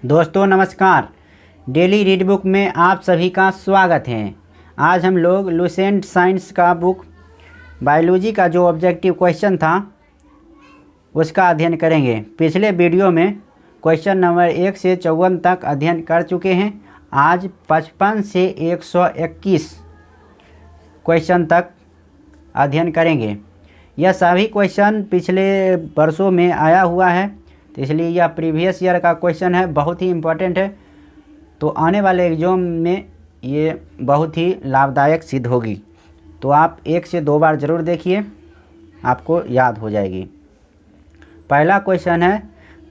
दोस्तों नमस्कार। Daily read book में आप सभी का स्वागत है। आज हम लोग लुसेंट साइंस का बुक बायोलॉजी का जो ऑब्जेक्टिव क्वेश्चन था उसका अध्ययन करेंगे। पिछले वीडियो में क्वेश्चन नंबर 1 से 54 तक अध्ययन कर चुके हैं। आज 55 से 121 क्वेश्चन तक अध्ययन करेंगे। यह सभी क्वेश्चन पिछले वर्षों में आया हुआ है, तो इसलिए यह प्रीवियस ईयर का क्वेश्चन है, बहुत ही इम्पोर्टेंट है। तो आने वाले एग्जाम में ये बहुत ही लाभदायक सिद्ध होगी। तो आप 1 से 2 बार ज़रूर देखिए, आपको याद हो जाएगी। पहला क्वेश्चन है,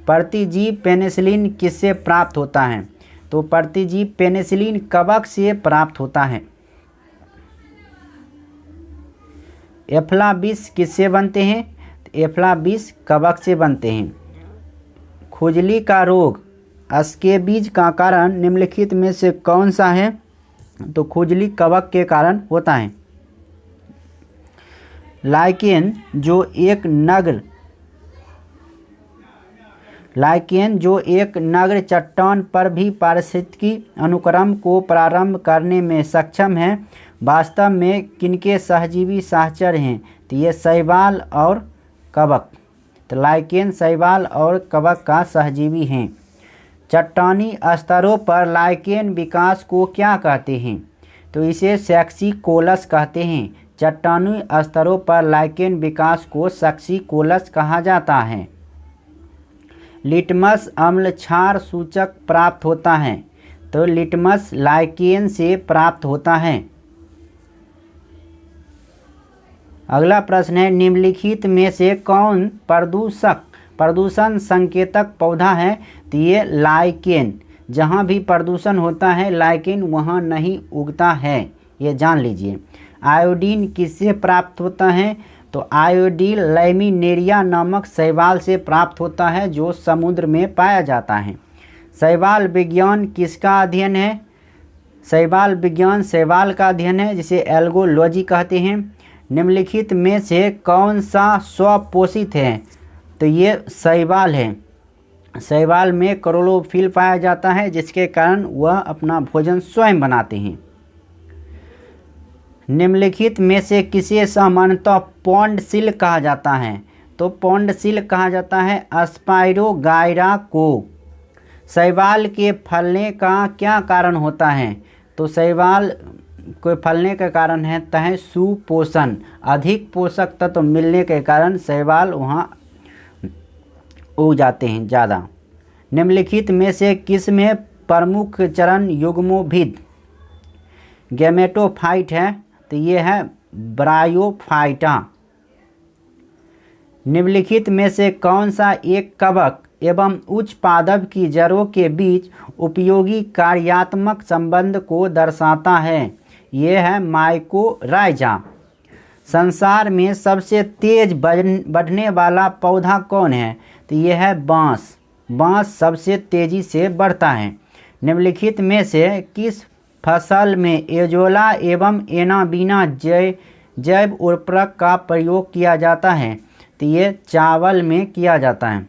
प्रतिजीव पेनिसिलिन किससे प्राप्त होता है? तो प्रतिजीव पेनिसिलिन कवक से प्राप्त होता है। एफ्लाबिस किससे बनते हैं? एफ्लाबिस कवक से बनते हैं। खुजली का रोग स्केबीज का कारण निम्नलिखित में से कौन सा है? तो खुजली कवक के कारण होता है। लाइकेन जो एक नग्न चट्टान पर भी पारिस्थितिकी अनुक्रम को प्रारंभ करने में सक्षम है, वास्तव में किनके सहजीवी सहचर हैं? तो ये शैवाल और कवक। तो लाइकेन शैवाल और कवक का सहजीवी हैं। चट्टानी स्तरों पर लाइकेन विकास को क्या कहते हैं? तो इसे सेक्सिकोलस कहते हैं। चट्टानी स्तरों पर लाइकेन विकास को सेक्सिकोलस कहा जाता है। लिटमस अम्ल क्षार सूचक प्राप्त होता है। तो लिटमस लाइकेन से प्राप्त होता है। अगला प्रश्न है, निम्नलिखित में से कौन प्रदूषण संकेतक पौधा है? तो ये लाइकेन। जहाँ भी प्रदूषण होता है लाइकेन वहाँ नहीं उगता है, ये जान लीजिए। आयोडीन किससे प्राप्त होता है? तो आयोडीन लैमिनेरिया नामक शैवाल से प्राप्त होता है, जो समुद्र में पाया जाता है। शैवाल विज्ञान किसका अध्ययन है? शैवाल विज्ञान शैवाल का अध्ययन है, जिसे एल्गोलॉजी कहते हैं। निम्नलिखित में से कौन सा स्वपोषित है? तो ये शैवाल है। शैवाल में क्लोरोफिल पाया जाता है, जिसके कारण वह अपना भोजन स्वयं बनाते हैं। निम्नलिखित में से किसे सामान्यतः पॉन्ड सिल कहा जाता है? तो पॉन्ड सिल कहा जाता है स्पाइरोगाइरा को। शैवाल के फलने का क्या कारण होता है? तो शैवाल को फलने का कारण है सुपोषण। अधिक पोषक तत्व मिलने के कारण शैवाल वहाँ उग जाते हैं ज़्यादा। निम्नलिखित में से किस में प्रमुख चरण युग्मोभिद गैमेटोफाइट है? तो ये है ब्रायोफाइटा। निम्नलिखित में से कौन सा एक कवक एवं उच्च पादप की जड़ों के बीच उपयोगी कार्यात्मक संबंध को दर्शाता है? ये है माइकोराइजा। संसार में सबसे तेज बढ़ने वाला पौधा कौन है? तो ये है बांस। बांस सबसे तेजी से बढ़ता है। निम्नलिखित में से किस फसल में एजोला एवं एनाबीना जैव उर्वरक का प्रयोग किया जाता है? तो ये चावल में किया जाता है।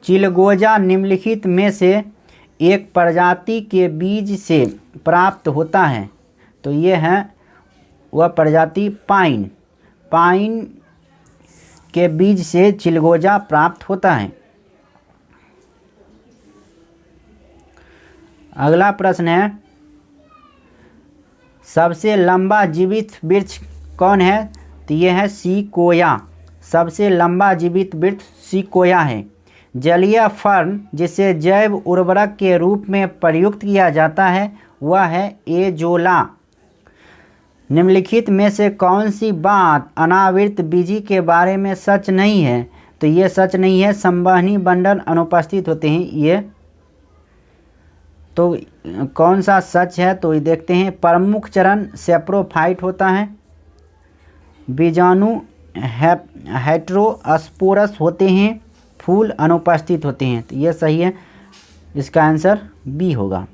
चिलगोजा निम्नलिखित में से एक प्रजाति के बीज से प्राप्त होता है? तो ये है वह प्रजाति पाइन। पाइन के बीज से चिलगोजा प्राप्त होता है। अगला प्रश्न है, सबसे लंबा जीवित वृक्ष कौन है? तो ये है सिकोया। सबसे लंबा जीवित वृक्ष सिकोया है। जलीय फर्न जिसे जैव उर्वरक के रूप में प्रयुक्त किया जाता है वह है एजोला। निम्नलिखित में से कौन सी बात अनावृत बीजी के बारे में सच नहीं है? तो ये सच नहीं है, संवहनी बंडल अनुपस्थित होते हैं ये। तो कौन सा सच है? तो ये देखते हैं। प्रमुख चरण सेप्रोफाइट होता है। बीजाणु हेटेरोस्पोरस होते हैं। फूल अनुपस्थित होते हैं। तो ये सही है, इसका आंसर बी होगा।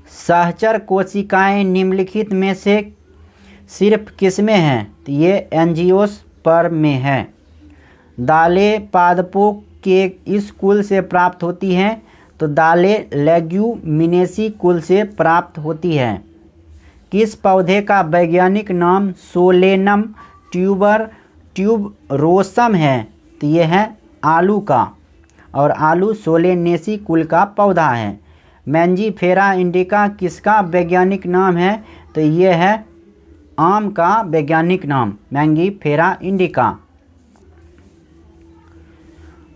सहचर कोशिकाएं निम्नलिखित में से सिर्फ किसमें हैं? तो ये एंजियोस्पर्म में है। दालें पादपों के इस कुल से प्राप्त होती हैं? तो दालें लेग्यूमिनेसी कुल से प्राप्त होती है। किस पौधे का वैज्ञानिक नाम सोलेनम ट्यूबरोसम है? तो ये है आलू का, और आलू सोलेनेसी कुल का पौधा है। मैंजीफेरा इंडिका किसका वैज्ञानिक नाम है? तो ये है आम का वैज्ञानिक नाम मैंजीफेरा इंडिका।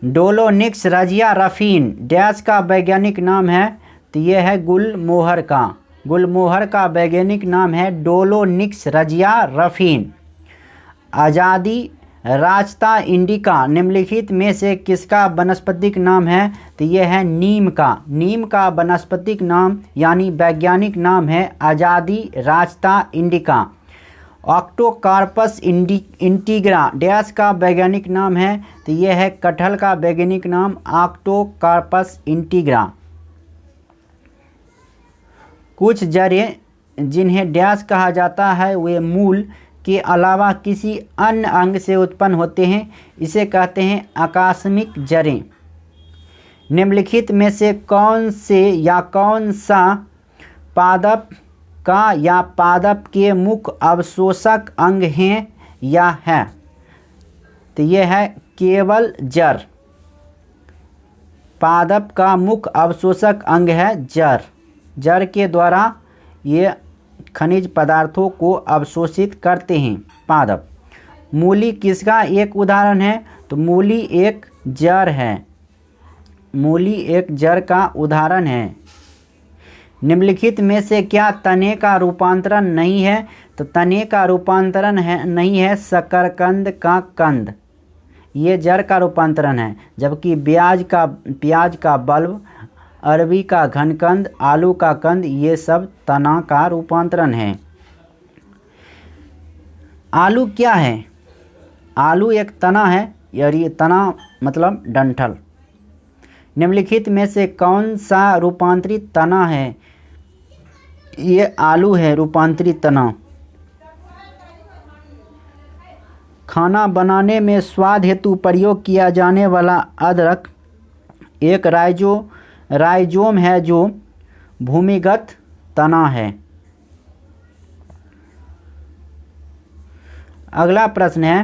डोलोनिक्स रजिया रफीन डैश का वैज्ञानिक नाम है? तो ये है गुलमोहर का। गुलमोहर का वैज्ञानिक नाम है डोलोनिक्स रजिया रफीन। आज़ादी राजता इंडिका निम्नलिखित में से किसका वानस्पतिक नाम है? तो ये है नीम का। नीम का वानस्पतिक नाम यानी वैज्ञानिक नाम है आज़ादी राजता इंडिका। ऑक्टोकार्पस इंटीग्रा डैश का वैज्ञानिक नाम है? तो ये है कटहल का वैज्ञानिक नाम ऑक्टोकार्पस इंटीग्रा। कुछ जड़ें जिन्हें डैश कहा जाता है वे मूल के अलावा किसी अन्य अंग से उत्पन्न होते हैं, इसे कहते हैं आकस्मिक जड़ें। निम्नलिखित में से कौन सा पादप का या पादप के मुख्य अवशोषक अंग हैं या है? तो ये है केवल जड़। पादप का मुख्य अवशोषक अंग है जड़। जड़ के द्वारा ये खनिज पदार्थों को अवशोषित करते हैं पादप। मूली किसका एक उदाहरण है? तो मूली एक जड़ है। मूली एक जड़ का उदाहरण है। निम्नलिखित में से क्या तने का रूपांतरण नहीं है? तो तने का रूपांतरण नहीं है शकरकंद का कंद, ये जड़ का रूपांतरण है। जबकि प्याज का बल्ब, अरबी का घनकंद, आलू का कंद, ये सब तना का रूपांतरण है। आलू क्या है? आलू एक तना है, और ये तना मतलब डंठल। निम्नलिखित में से कौन सा रूपांतरित तना है? ये आलू है रूपांतरित तना। खाना बनाने में स्वाद हेतु प्रयोग किया जाने वाला अदरक एक राइजोम है जो भूमिगत तना है। अगला प्रश्न है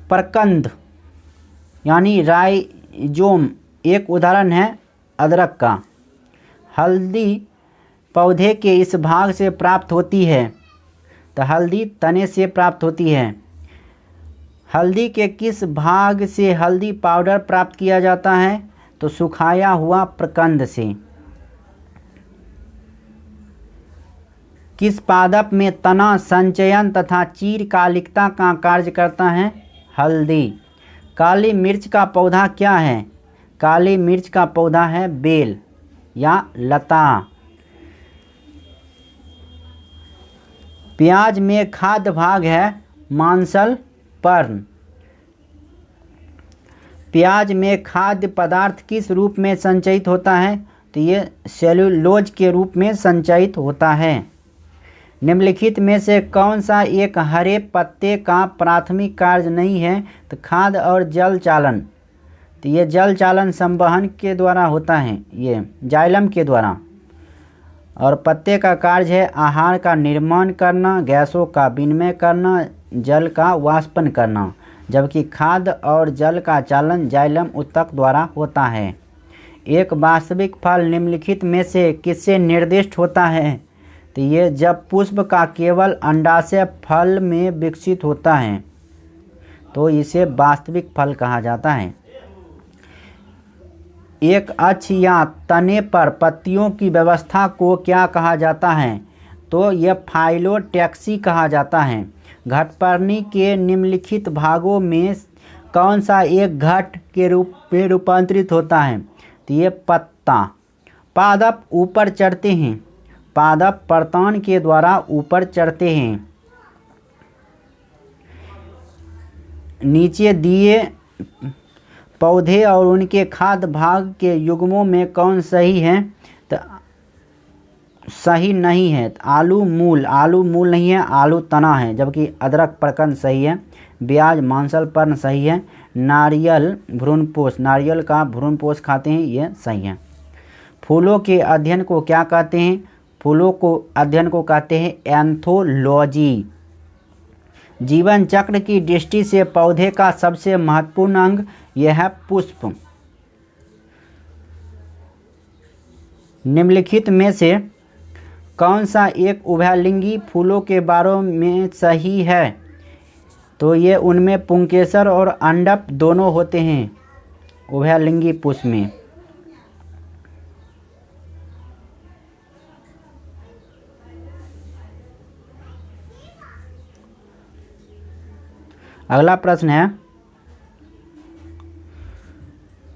प्रकंद यानी राइजोम एक उदाहरण है अदरक का। हल्दी पौधे के इस भाग से प्राप्त होती है? तो हल्दी तने से प्राप्त होती है। हल्दी के किस भाग से हल्दी पाउडर प्राप्त किया जाता है? तो सुखाया हुआ प्रकंद से। किस पादप में तना संचयन तथा चिरकालिकता का कार्य करता है? हल्दी। काली मिर्च का पौधा क्या है? काली मिर्च का पौधा है बेल या लता। प्याज में खाद्य भाग है मांसल पर्ण। प्याज में खाद्य पदार्थ किस रूप में संचयित होता है? तो ये सेल्यूलोज के रूप में संचयित होता है। निम्नलिखित में से कौन सा एक हरे पत्ते का प्राथमिक कार्य नहीं है? तो खाद्य और जल चालन। तो ये जल चालन संवहन के द्वारा होता है, ये जाइलम के द्वारा। और पत्ते का कार्य है आहार का निर्माण करना, गैसों का विनिमय करना, जल का वाष्पन करना। जबकि खाद्य और जल का चालन जाइलम ऊतक द्वारा होता है। एक वास्तविक फल निम्नलिखित में से किससे निर्दिष्ट होता है? तो ये जब पुष्प का केवल अंडाशय फल में विकसित होता है तो इसे वास्तविक फल कहा जाता है। एक अक्ष या तने पर पत्तियों की व्यवस्था को क्या कहा जाता है? तो यह फाइलोटैक्सी कहा जाता है। घटपर्णी के निम्नलिखित भागों में कौन सा एक घट के रूप में रूपांतरित होता है? तो ये पत्ता। पादप ऊपर चढ़ते हैं। पादप परतान के द्वारा ऊपर चढ़ते हैं। नीचे दिए पौधे और उनके खाद्य भाग के युग्मों में कौन सही है? तो सही नहीं है। आलू मूल नहीं है, आलू तना है। जबकि अदरक प्रकंद सही है, ब्याज मांसल पर्ण सही है, नारियल भ्रूणपोष, नारियल का भ्रूणपोष खाते हैं, ये सही है। फूलों के अध्ययन को क्या कहते हैं? फूलों को अध्ययन को कहते हैं एंथोलॉजी। जीवन चक्र की दृष्टि से पौधे का सबसे महत्वपूर्ण अंग यह है पुष्प। निम्नलिखित में से कौन सा एक उभयलिंगी फूलों के बारे में सही है? तो ये उनमें पुंकेसर और अंडप दोनों होते हैं उभयलिंगी पुष्प में। अगला प्रश्न है,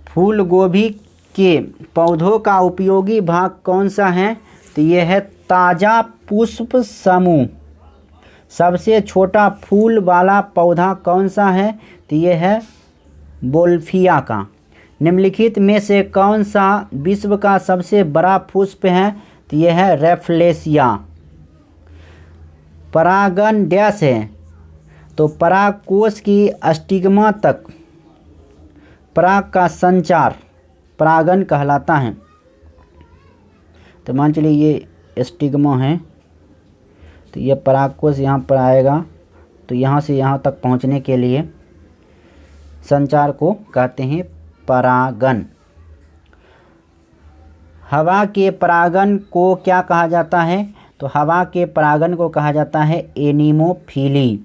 फूल गोभी के पौधों का उपयोगी भाग कौन सा है? तो यह है ताजा पुष्प समूह। सबसे छोटा फूल वाला पौधा कौन सा है? तो यह है बोल्फिया का। निम्नलिखित में से कौन सा विश्व का सबसे बड़ा पुष्प है? तो यह है रेफ्लेसिया। परागन डैश है? तो परागकोश की स्टिग्मा तक पराग का संचार परागन कहलाता है। तो मान चलिए ये स्टिग्मा है, तो ये परागकोश यहाँ पर आएगा, तो यहाँ से यहाँ तक पहुँचने के लिए संचार को कहते हैं परागन। हवा के परागन को क्या कहा जाता है? तो हवा के परागन को कहा जाता है एनीमोफिली।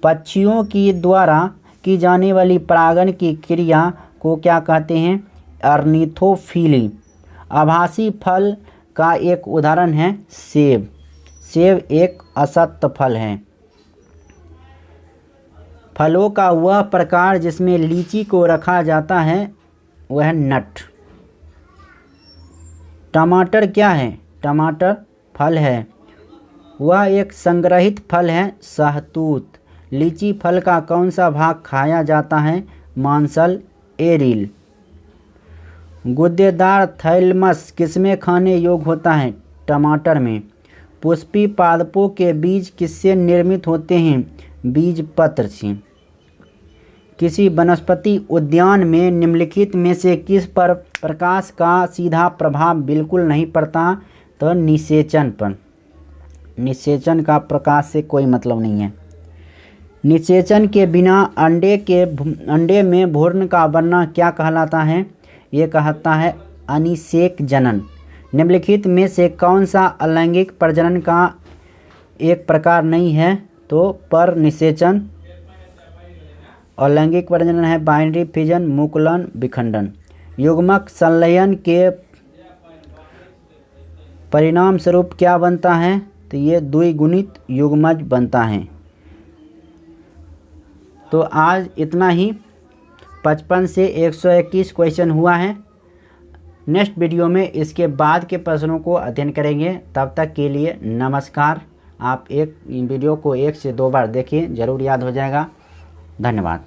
पक्षियों की द्वारा की जाने वाली परागन की क्रिया को क्या कहते हैं? अर्निथोफिली। आभासी फल का एक उदाहरण है सेब। सेब एक असत्य फल है। फलों का वह प्रकार जिसमें लीची को रखा जाता है वह नट। टमाटर क्या है? टमाटर फल है, वह एक संग्रहित फल है शहतूत। लीची फल का कौन सा भाग खाया जाता है? मांसल एरिल। गुद्देदार थैलमस किसमें खाने योग्य होता है? टमाटर में। पुष्पी पादपों के बीज किससे निर्मित होते हैं? बीज पत्र से। किसी वनस्पति उद्यान में निम्नलिखित में से किस पर प्रकाश का सीधा प्रभाव बिल्कुल नहीं पड़ता? तो निषेचन पर। निषेचन का प्रकाश से कोई मतलब नहीं है। निषेचन के बिना अंडे में भ्रूण का बनना क्या कहलाता है? ये कहता है अनिषेक जनन। निम्नलिखित में से कौन सा अलैंगिक प्रजनन का एक प्रकार नहीं है? तो पर निषेचन। अलैंगिक प्रजनन है बाइनरी फिजन, मुकुलन, विखंडन। युग्मक संलयन के परिणाम स्वरूप क्या बनता है? तो ये द्विगुणित युग्मज बनता है। तो आज इतना ही। 55 से 121 क्वेश्चन हुआ है। नेक्स्ट वीडियो में इसके बाद के प्रश्नों को अध्ययन करेंगे। तब तक के लिए नमस्कार। आप वीडियो को 1 से 2 बार देखिए, ज़रूर याद हो जाएगा। धन्यवाद।